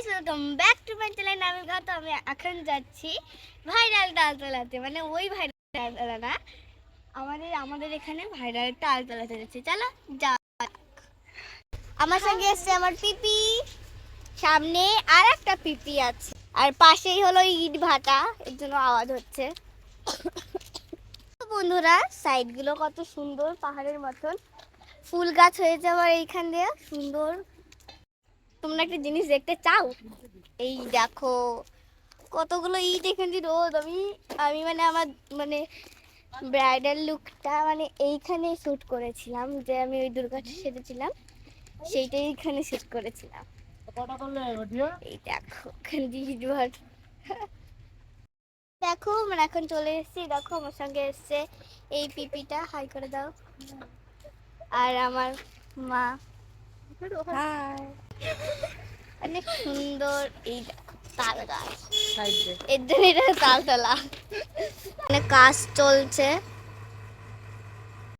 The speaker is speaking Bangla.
Guys, welcome back to my channel. আমি এখন যাচ্ছি ভাইরাল তালতলাতে, মানে ওই ভাইরাল তালতলা না, আমাদের এখানে ভাইরাল তালতলাতে যাচ্ছি। চলো যা। আমার সঙ্গে এসছে আমার পিপি, সামনে আর একটা পিপি আছে, আর পাশেই হলো ইট ভাটা, এর জন্য আওয়াজ হচ্ছে। বন্ধুরা, সাইডগুলো কত সুন্দর, পাহাড়ের মতন ফুল গাছ হয়েছে আমার এইখান দিয়ে সুন্দর। তোমরা একটা জিনিস দেখতে চাও? এই দেখো কতগুলো ইট এখান দিয়ে রোদ। আমি মানে আমার মানে ব্রাইডাল লুকটা মানে এইখানে শ্যুট করেছিলাম, যে আমি ওই দুর্গাটা সেজেছিলাম, সেইটাই এইখানে শ্যুট করেছিলাম। এই দেখো এখান দিয়ে ইট ভাটা। দেখো আমরা এখন চলে এসেছি। দেখো আমার সঙ্গে এসছে এই পিপিটা, হাই করে দাও। আর আমার মা, হাই। অনেক সুন্দর এই দেখো তাল গাছ, এর জন্য এটা তালতলা। মানে কাজ চলছে,